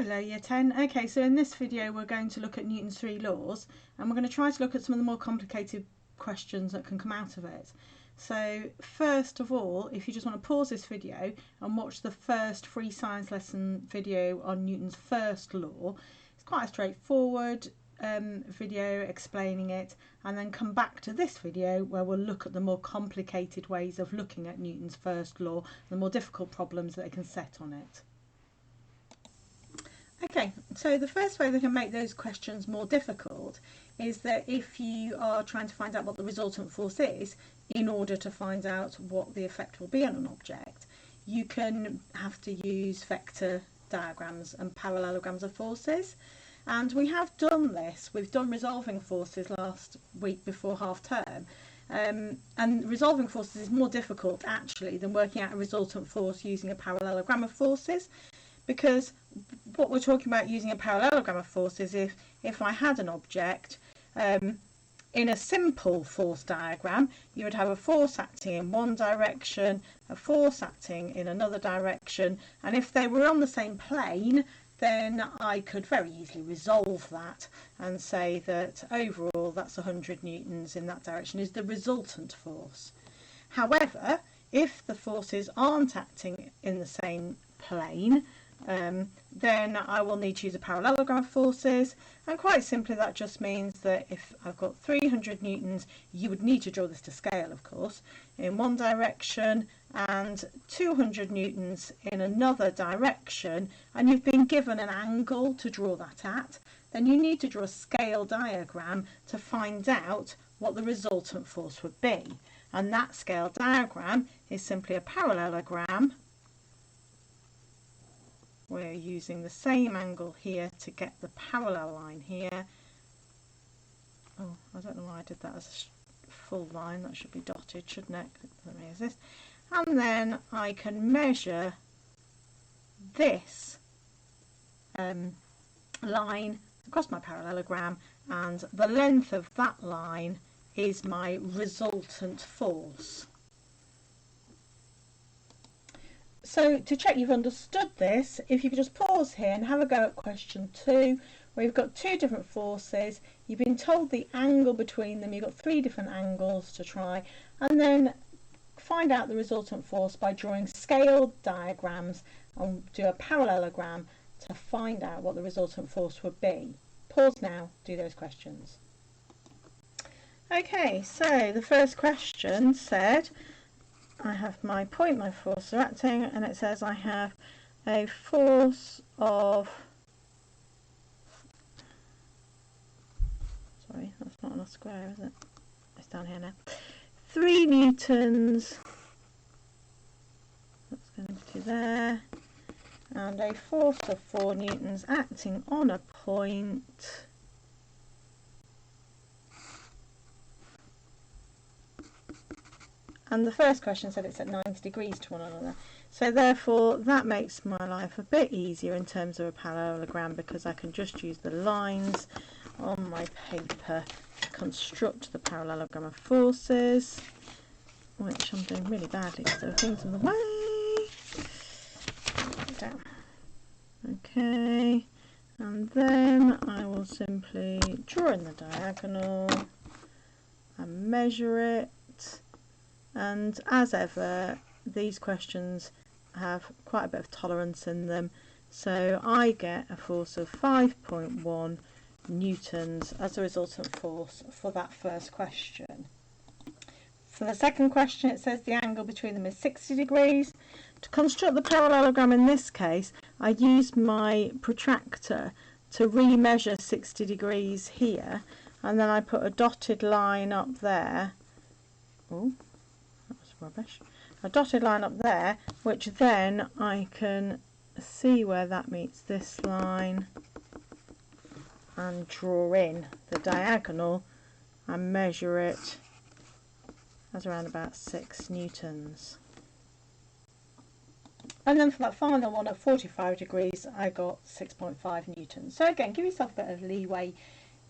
Hello Year 10. Okay, so in this video we're going to look at Newton's three laws, and we're going to try to look at some of the more complicated questions that can come out of it. So first of all, if you just want to pause this video and watch the first free science lesson video on Newton's first law, it's quite a straightforward video explaining it, and then come back to this video where we'll look at the more complicated ways of looking at Newton's first law, the more difficult problems that it can set on it. Okay, so the first way we can make those questions more difficult is that if you are trying to find out what the resultant force is in order to find out what the effect will be on an object, you can have to use vector diagrams and parallelograms of forces. And we have done this. We've done resolving forces last week before half term. And resolving forces is more difficult actually than working out a resultant force using a parallelogram of forces, because what we're talking about using a parallelogram of forces is if I had an object in a simple force diagram, you would have a force acting in one direction, a force acting in another direction, and if they were on the same plane, then I could very easily resolve that and say that overall that's 100 newtons in that direction is the resultant force. However, if the forces aren't acting in the same plane, then I will need to use a parallelogram of forces, and quite simply that just means that if I've got 300 newtons, you would need to draw this to scale, of course, in one direction and 200 newtons in another direction, and you've been given an angle to draw that at, then you need to draw a scale diagram to find out what the resultant force would be. And that scale diagram is simply a parallelogram. We're using the same angle here to get the parallel line here. Oh, I don't know why I did that as a full line. That should be dotted, shouldn't it? Let me use this. And then I can measure this line across my parallelogram, and the length of that line is my resultant force. So to check you've understood this, if you could just pause here and have a go at question 2, where you've got two different forces, you've been told the angle between them, you've got three different angles to try, and then find out the resultant force by drawing scale diagrams and do a parallelogram to find out what the resultant force would be. Pause now, do those questions. Okay, so the first question said, I have my point, my force are acting, and it says I have a force of, sorry, that's not on a square, is it? It's down here now. 3 newtons, that's going to there, and a force of 4 newtons acting on a point and the first question said it's at 90 degrees to one another. So therefore that makes my life a bit easier in terms of a parallelogram, because I can just use the lines on my paper to construct the parallelogram of forces, which I'm doing really badly because there are things in the way. Down. Okay, and then I will simply draw in the diagonal and measure it. And as ever, these questions have quite a bit of tolerance in them, so I get a force of 5.1 newtons as a resultant force for that first question. For the second question, it says the angle between them is 60 degrees. To construct the parallelogram in this case, I used my protractor to re-measure 60 degrees here, and then I put a dotted line up there. Oh, rubbish. A dotted line up there, which then I can see where that meets this line and draw in the diagonal and measure it as around about 6 newtons. And then for that final one at 45 degrees I got 6.5 newtons. So again, give yourself a bit of leeway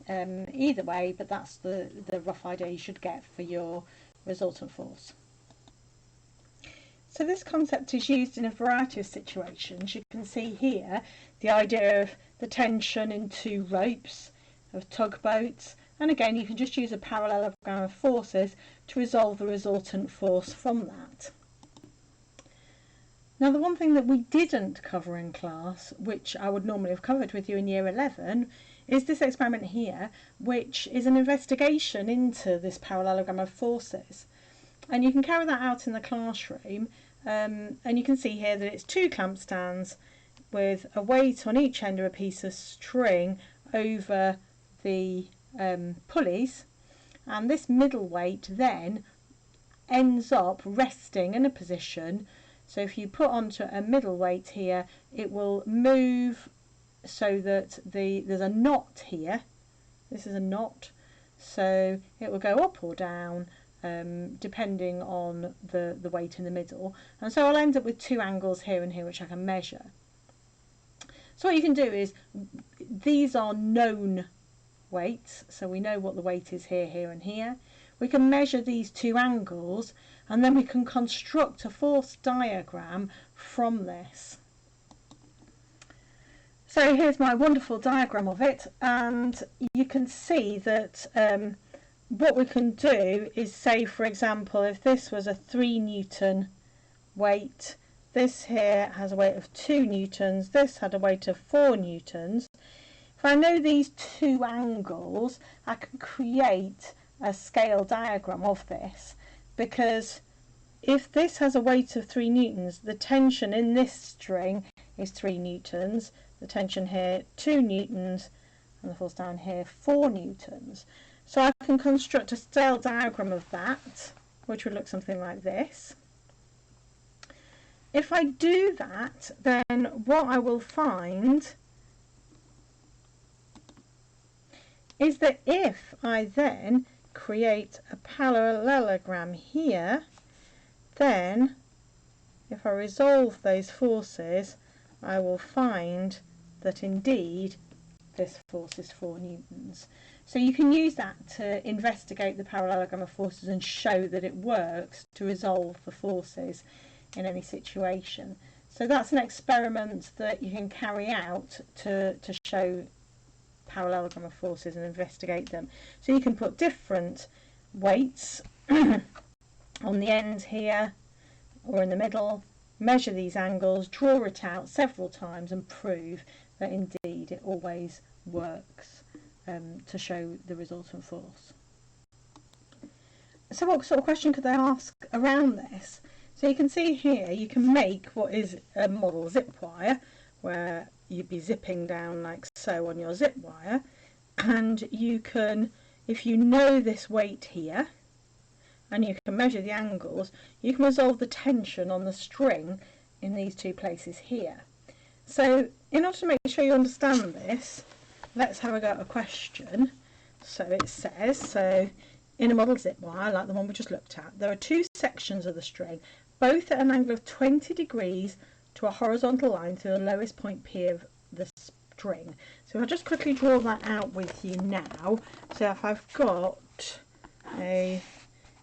either way, but that's the rough idea you should get for your resultant force. So this concept is used in a variety of situations. You can see here the idea of the tension in two ropes of tugboats, and again you can just use a parallelogram of forces to resolve the resultant force from that. Now the one thing that we didn't cover in class, which I would normally have covered with you in year 11, is this experiment here, which is an investigation into this parallelogram of forces. And you can carry that out in the classroom, and you can see here that it's two clamp stands with a weight on each end of a piece of string over the pulleys, and this middle weight then ends up resting in a position. So if you put onto a middle weight here, it will move so that there's a knot here. This is a knot, so it will go up or down depending on the weight in the middle, and so I'll end up with two angles here and here which I can measure. So what you can do is, these are known weights, so we know what the weight is here, here and here. We can measure these two angles, and then we can construct a force diagram from this. So here's my wonderful diagram of it, and you can see that what we can do is say, for example, if this was a 3 Newton weight, this here has a weight of 2 newtons, this had a weight of 4 newtons. If I know these two angles, I can create a scale diagram of this, because if this has a weight of 3 newtons, the tension in this string is 3 newtons, the tension here 2 newtons, and the force down here 4 newtons. So I can construct a scale diagram of that, which would look something like this. If I do that, then what I will find is that if I then create a parallelogram here, then if I resolve those forces, I will find that indeed this force is 4 newtons. So you can use that to investigate the parallelogram of forces and show that it works to resolve the forces in any situation. So that's an experiment that you can carry out to show parallelogram of forces and investigate them. So you can put different weights on the end here or in the middle, measure these angles, draw it out several times and prove that indeed it always works to show the resultant force. So what sort of question could they ask around this? So you can see here you can make what is a model zip wire, where you'd be zipping down like so on your zip wire, and you can, if you know this weight here and you can measure the angles, you can resolve the tension on the string in these two places here. So in order to make sure you understand this, let's have a go at a question. So it says, so in a model zip wire like the one we just looked at, there are two sections of the string, both at an angle of 20 degrees to a horizontal line through the lowest point P of the string. So I'll just quickly draw that out with you now. So if I've got a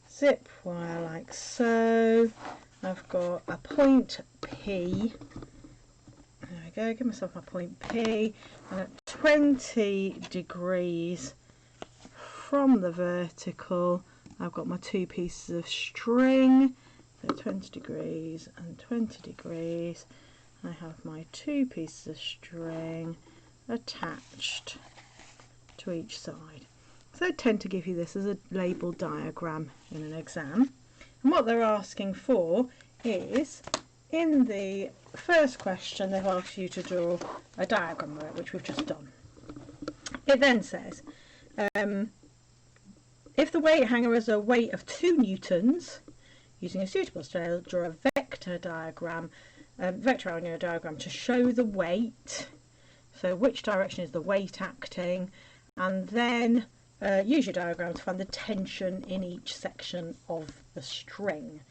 zip wire like so, I've got a point P, there we go, give myself my point P, and at 20 degrees from the vertical I've got my two pieces of string, so 20 degrees and 20 degrees. I have my two pieces of string attached to each side. So I tend to give you this as a labelled diagram in an exam. And what they're asking for is, in the first question they've asked you to draw a diagram of it, which we've just done. It then says, if the weight hanger has a weight of 2 newtons, using a suitable scale, draw a vector diagram, vector arrow diagram to show the weight. So which direction is the weight acting, and then use your diagram to find the tension in each section of the string.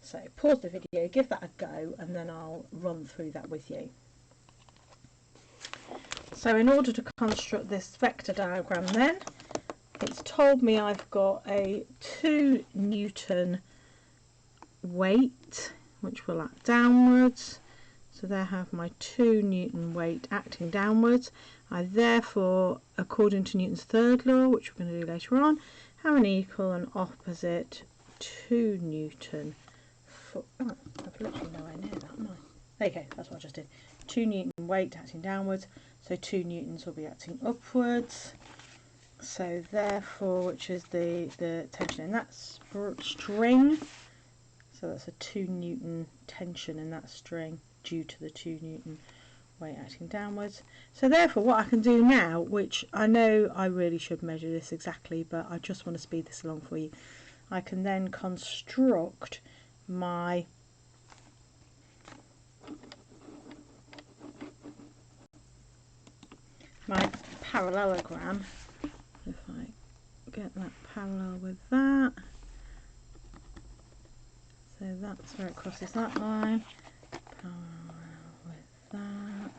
So pause the video, give that a go, and then I'll run through that with you. So in order to construct this vector diagram then, it's told me I've got a 2 Newton weight, which will act downwards. So there I have my 2 Newton weight acting downwards. I therefore, according to Newton's third law, which we're going to do later on, have an equal and opposite 2 Newton. I've literally nowhere near that, am I? There you go, that's what I just did. 2 Newton weight acting downwards, so 2 Newtons will be acting upwards. So therefore, which is the tension in that string, so that's a 2 Newton tension in that string due to the 2 Newton weight acting downwards. So therefore what I can do now, which I know I really should measure this exactly, but I just want to speed this along for you, I can then construct my parallelogram. If I get that parallel with that, so that's where it crosses that line, parallel with that,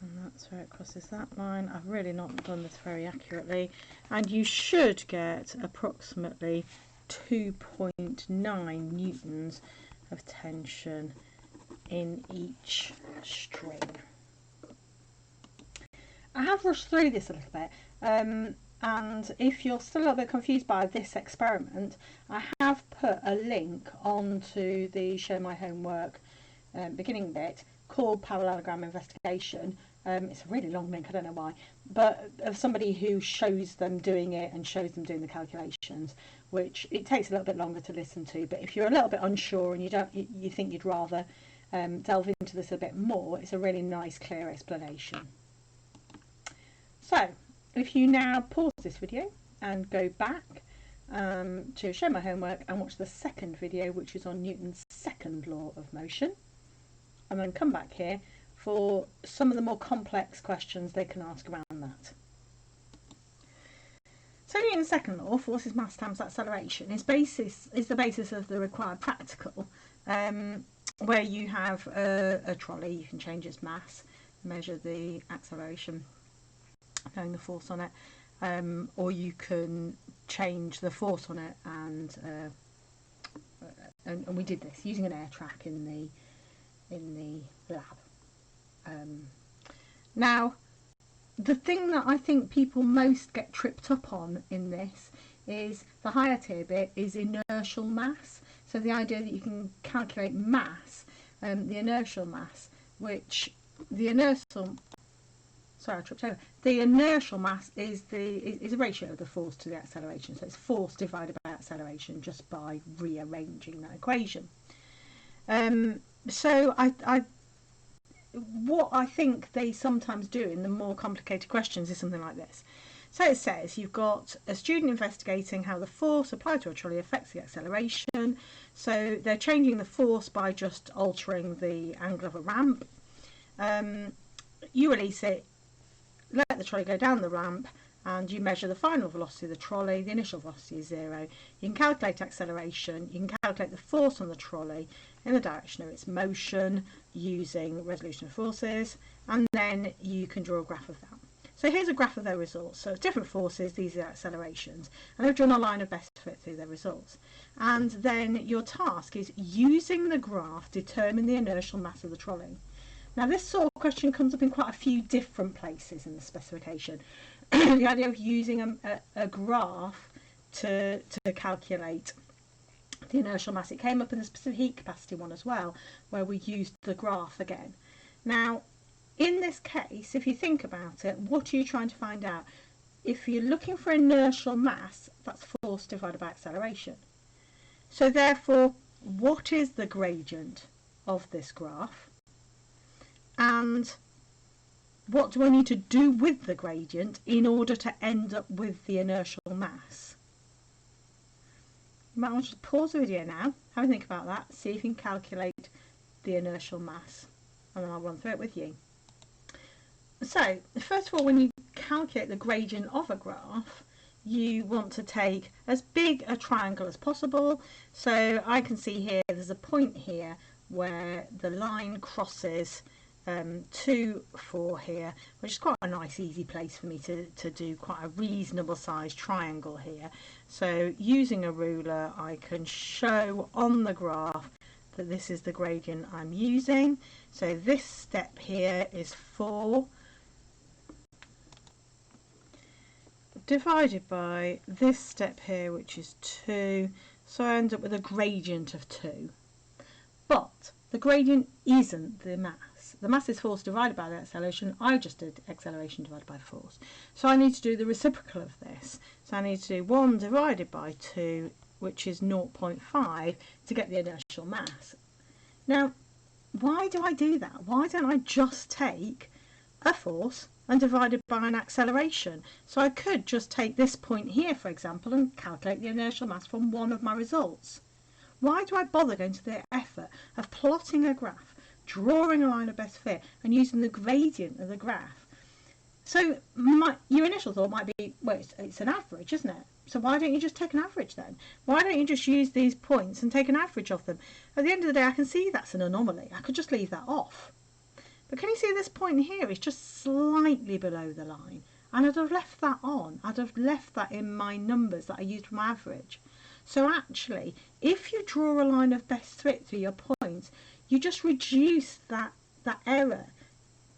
and that's where it crosses that line. I've really not done this very accurately, and you should get approximately 2.9 newtons of tension in each string. I have rushed through this a little bit, and if you're still a little bit confused by this experiment, I have put a link onto the Show My Homework beginning bit called Parallelogram Investigation. It's a really long link, I don't know why, but of somebody who shows them doing it and shows them doing the calculations, which it takes a little bit longer to listen to, but if you're a little bit unsure and you think you'd rather delve into this a bit more, it's a really nice, clear explanation. So if you now pause this video and go back to Show My Homework and watch the second video, which is on Newton's second law of motion, and then come back here for some of the more complex questions they can ask around that. So Newton's second law, forces mass times acceleration, is the basis of the required practical, where you have a trolley. You can change its mass, measure the acceleration, knowing the force on it, or you can change the force on it, and we did this using an air track in the lab. Now, the thing that I think people most get tripped up on in this is the higher tier bit is inertial mass. So the idea that you can calculate mass, the inertial mass, which the inertial mass is a ratio of the force to the acceleration. So it's force divided by acceleration just by rearranging that equation. So what I think they sometimes do in the more complicated questions is something like this. So it says you've got a student investigating how the force applied to a trolley affects the acceleration. So they're changing the force by just altering the angle of a ramp. You release it, let the trolley go down the ramp, and you measure the final velocity of the trolley. The initial velocity is 0. You can calculate acceleration, you can calculate the force on the trolley in the direction of its motion using resolution of forces, and then you can draw a graph of that. So here's a graph of their results. So different forces, these are accelerations, and I've drawn a line of best fit through their results. And then your task is, using the graph, determine the inertial mass of the trolley. Now this sort of question comes up in quite a few different places in the specification. The idea of using a graph to calculate the inertial mass. It came up in the specific heat capacity one as well, where we used the graph again. Now in this case, if you think about it, what are you trying to find out? If you're looking for inertial mass, that's force divided by acceleration. So therefore, what is the gradient of this graph? And what do I need to do with the gradient in order to end up with the inertial mass? You might want to just pause the video now, have a think about that, see if you can calculate the inertial mass, and then I'll run through it with you. So, first of all, when you calculate the gradient of a graph, you want to take as big a triangle as possible. So I can see here there's a point here where the line crosses 2, 4 here, which is quite a nice easy place for me to do quite a reasonable sized triangle here. So using a ruler, I can show on the graph that this is the gradient I'm using. So this step here is 4 divided by this step here, which is 2. So I end up with a gradient of 2. But the gradient isn't the mass. The mass is force divided by the acceleration. I just did acceleration divided by force. So I need to do the reciprocal of this. So I need to do 1 divided by 2, which is 0.5, to get the inertial mass. Now, why do I do that? Why don't I just take a force and divide it by an acceleration? So I could just take this point here, for example, and calculate the inertial mass from one of my results. Why do I bother going to the effort of plotting a graph, drawing a line of best fit, and using the gradient of the graph? So your initial thought might be, well, it's an average, isn't it? So why don't you just take an average then? Why don't you just use these points and take an average of them? At the end of the day, I can see that's an anomaly. I could just leave that off. But can you see this point here is just slightly below the line? And I'd have left that on. I'd have left that in my numbers that I used for my average. So actually, if you draw a line of best fit through your points, you just reduce that error,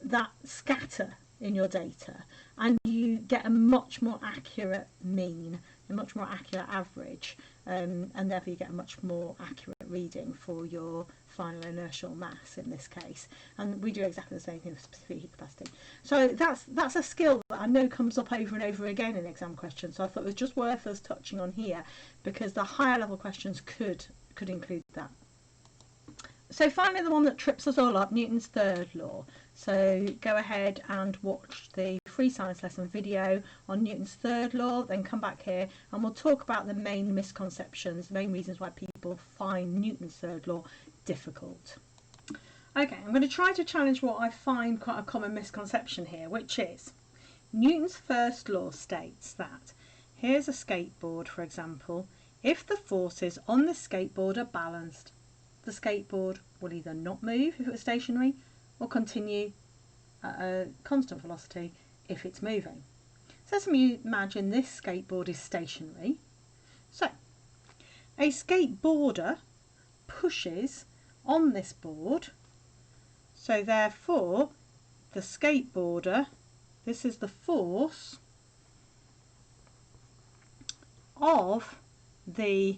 that scatter in your data, and you get a much more accurate mean, a much more accurate average, and therefore you get a much more accurate reading for your final inertial mass in this case. And we do exactly the same thing with specific heat capacity. So that's a skill that I know comes up over and over again in exam questions, so I thought it was just worth us touching on here, because the higher level questions could include that. So finally, the one that trips us all up, Newton's third law. So go ahead and watch the free science lesson video on Newton's third law, then come back here and we'll talk about the main misconceptions, the main reasons why people find Newton's third law difficult. Okay, I'm going to try to challenge what I find quite a common misconception here, which is Newton's first law states that, here's a skateboard for example, if the forces on the skateboard are balanced, the skateboard will either not move if it was stationary or continue at a constant velocity if it's moving. So let's imagine this skateboard is stationary. So a skateboarder pushes on this board, so therefore the skateboarder, this is the force of the,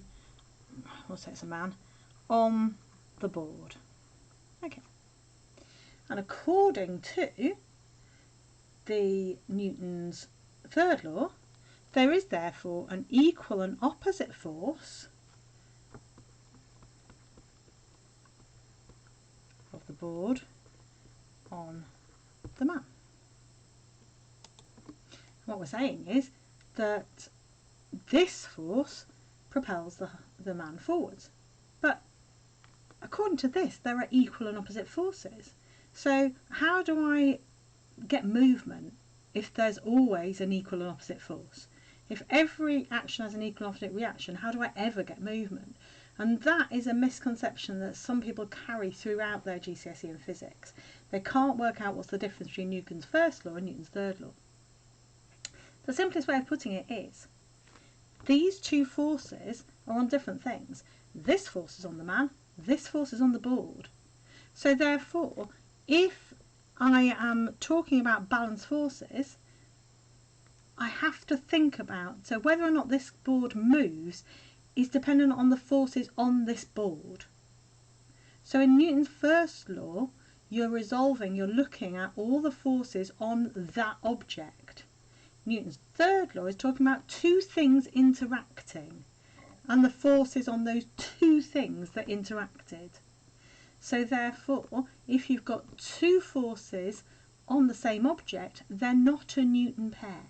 we'll say it's a man, on the board. Okay. And according to the Newton's third law, there is therefore an equal and opposite force of the board on the man. What we're saying is that this force propels the man forwards. But according to this, there are equal and opposite forces. So how do I get movement if there's always an equal and opposite force? If every action has an equal and opposite reaction, how do I ever get movement? And that is a misconception that some people carry throughout their GCSE in physics. They can't work out what's the difference between Newton's first law and Newton's third law. The simplest way of putting it is, these two forces are on different things. This force is on the man, this force is on the board. So therefore, if I am talking about balanced forces, I have to think about, so whether or not this board moves is dependent on the forces on this board. So in Newton's first law, you're looking at all the forces on that object. Newton's third law is talking about two things interacting and the forces on those two things that interacted. So therefore, if you've got two forces on the same object, they're not a Newton pair.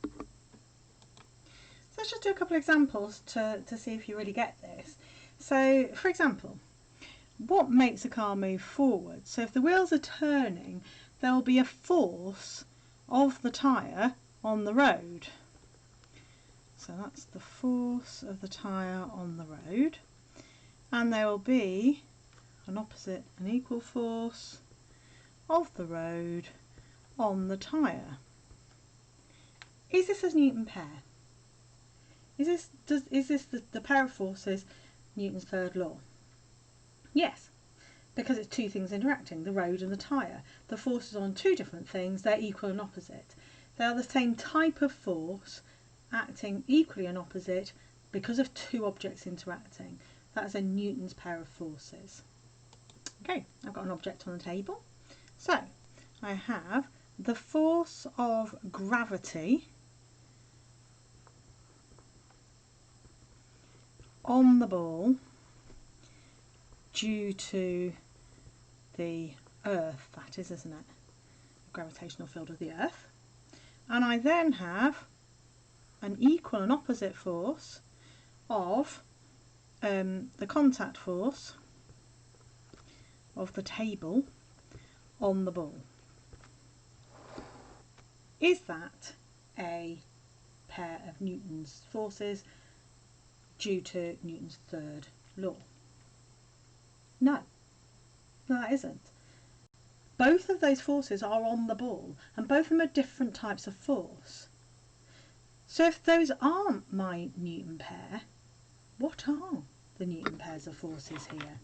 So let's just do a couple of examples to see if you really get this. So for example, what makes a car move forward? So if the wheels are turning, there will be a force of the tyre on the road. So that's the force of the tyre on the road, and there will be an opposite and equal force of the road on the tyre. Is this a Newton pair? Is this the pair of forces Newton's third law? Yes, because it's two things interacting, the road and the tyre. The forces on two different things, they're equal and opposite. They are the same type of force acting equally and opposite because of two objects interacting. That is a Newton's pair of forces. Okay, I've got an object on the table. So I have the force of gravity on the ball due to the earth, that is, isn't it? The gravitational field of the earth. And I then have an equal and opposite force of the contact force of the table on the ball. Is that a pair of Newton's forces due to Newton's third law? No, that isn't. Both of those forces are on the ball and both of them are different types of force. So if those aren't my Newton pair, what are the Newton pairs of forces here?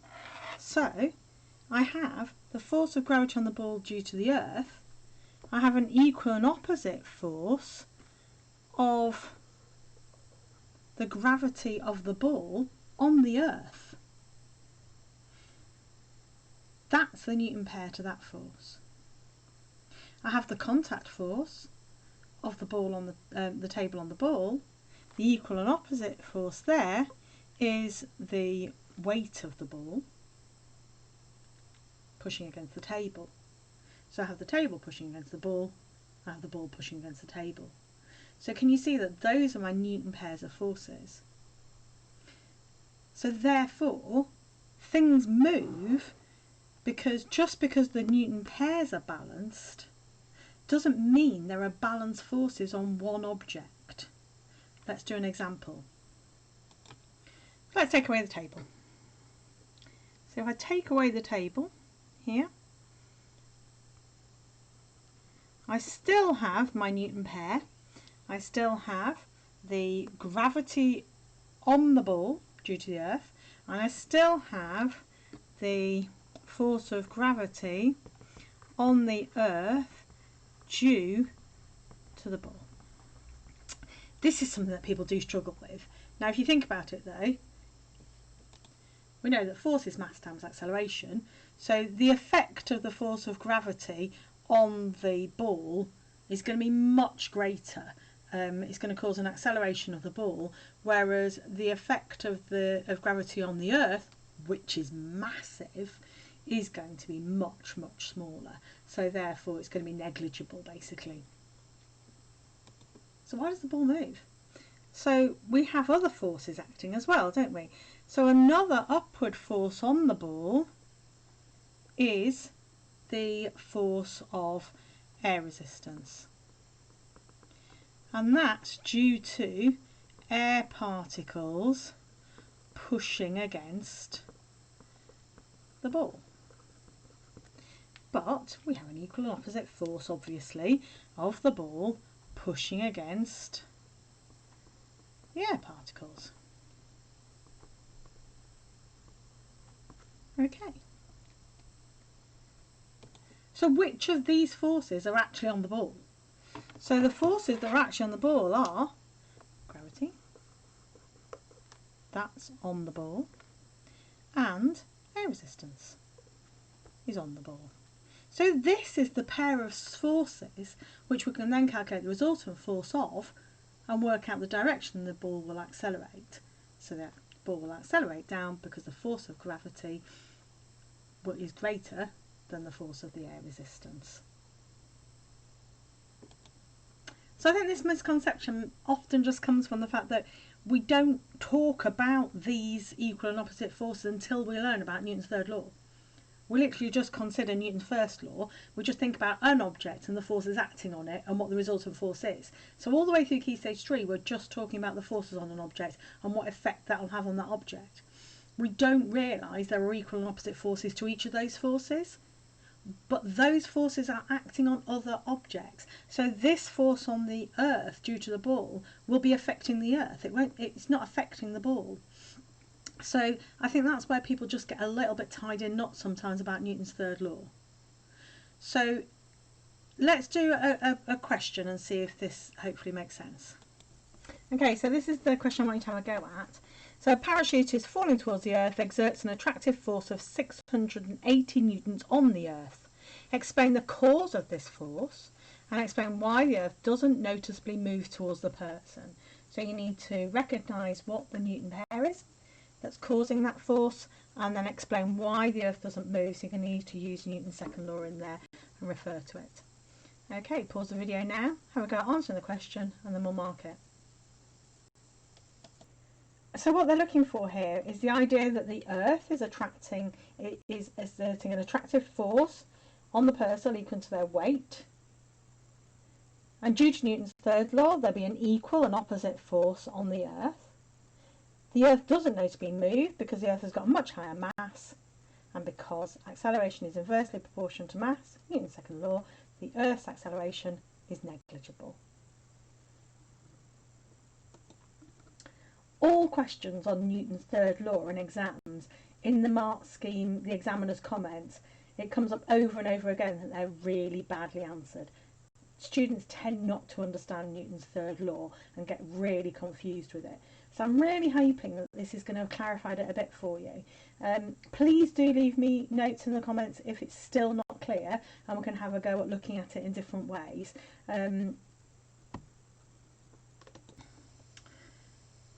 So I have the force of gravity on the ball due to the earth. I have an equal and opposite force of the gravity of the ball on the earth. That's the Newton pair to that force. I have the contact force of the ball on the table on the ball. The equal and opposite force there is the weight of the ball pushing against the table. So I have the table pushing against the ball, I have the ball pushing against the table. So can you see that those are my Newton pairs of forces? So therefore, things move because just because the Newton pairs are balanced doesn't mean there are balanced forces on one object. Let's do an example. Let's take away the table. So if I take away the table here, I still have my Newton pair. I still have the gravity on the ball due to the earth, and I still have the force of gravity on the earth due to the ball. This is something that people do struggle with. Now if you think about it though, we know that force is mass times acceleration, so the effect of the force of gravity on the ball is going to be much greater. It's going to cause an acceleration of the ball, whereas the effect of gravity on the earth, which is massive, is going to be much, much smaller. So therefore it's going to be negligible basically. So why does the ball move? So we have other forces acting as well, don't we? So another upward force on the ball is the force of air resistance. And that's due to air particles pushing against the ball. But we have an equal and opposite force, obviously, of the ball pushing against the air particles. Okay. So which of these forces are actually on the ball? So the forces that are actually on the ball are gravity, that's on the ball, and air resistance is on the ball. So this is the pair of forces which we can then calculate the resultant force of and work out the direction the ball will accelerate. So that ball will accelerate down because the force of gravity is greater than the force of the air resistance. So I think this misconception often just comes from the fact that we don't talk about these equal and opposite forces until we learn about Newton's third law. We literally just consider Newton's first law. We just think about an object and the forces acting on it and what the resultant force is. So all the way through Key Stage 3 we're just talking about the forces on an object and what effect that will have on that object. We don't realise there are equal and opposite forces to each of those forces. But those forces are acting on other objects. So this force on the earth due to the ball will be affecting the earth. It's not affecting the ball. So I think that's where people just get a little bit tied in knots sometimes about Newton's third law. So let's do a question and see if this hopefully makes sense. Okay, so this is the question I want you to have a go at. So a parachute is falling towards the Earth, exerts an attractive force of 680 newtons on the Earth. Explain the cause of this force and explain why the Earth doesn't noticeably move towards the person. So you need to recognise what the Newton pair is that's causing that force, and then explain why the Earth doesn't move. So you're going to need to use Newton's second law in there and refer to it. Okay, pause the video now, have a go at answering the question, and then we'll mark it. So what they're looking for here is the idea that the Earth is exerting an attractive force on the person equal to their weight. And due to Newton's third law, there'll be an equal and opposite force on the Earth. The Earth doesn't noticeably move because the Earth has got a much higher mass, and because acceleration is inversely proportional to mass, Newton's second law, the Earth's acceleration is negligible. All questions on Newton's third law in exams, in the mark scheme, the examiner's comments, it comes up over and over again that they're really badly answered. Students tend not to understand Newton's third law and get really confused with it. So I'm really hoping that this is going to have clarified it a bit for you. Please do leave me notes in the comments if it's still not clear, and we can have a go at looking at it in different ways.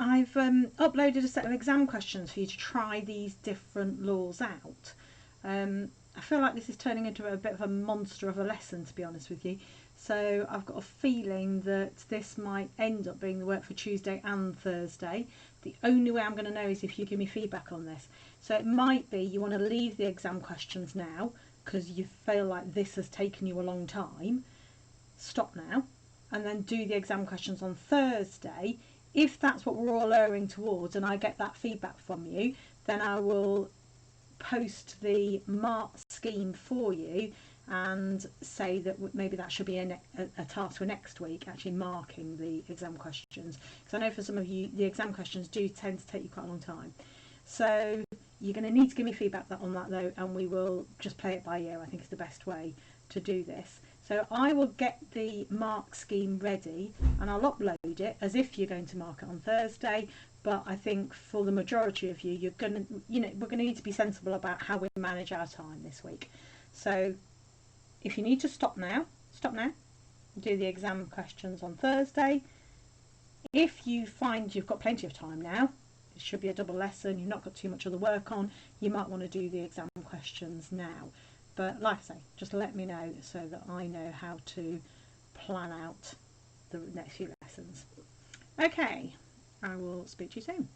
I've uploaded a set of exam questions for you to try these different laws out. I feel like this is turning into a bit of a monster of a lesson, to be honest with you. So I've got a feeling that this might end up being the work for Tuesday and Thursday. The only way I'm going to know is if you give me feedback on this. So it might be you want to leave the exam questions now because you feel like this has taken you a long time. Stop now and then do the exam questions on Thursday. If that's what we're all erring towards and I get that feedback from you, then I will post the mark scheme for you and say that maybe that should be a task for next week, actually marking the exam questions, because I know for some of you the exam questions do tend to take you quite a long time. So you're going to need to give me feedback on that though, and we will just play it by ear. I think is the best way to do this. So I will get the mark scheme ready and I'll upload it as if you're going to mark it on Thursday. But I think for the majority of you, we're going to need to be sensible about how we manage our time this week. So if you need to stop now, do the exam questions on Thursday. If you find you've got plenty of time now, it should be a double lesson, you've not got too much other work on, you might want to do the exam questions now. But like I say, just let me know so that I know how to plan out the next few lessons. Okay, I will speak to you soon.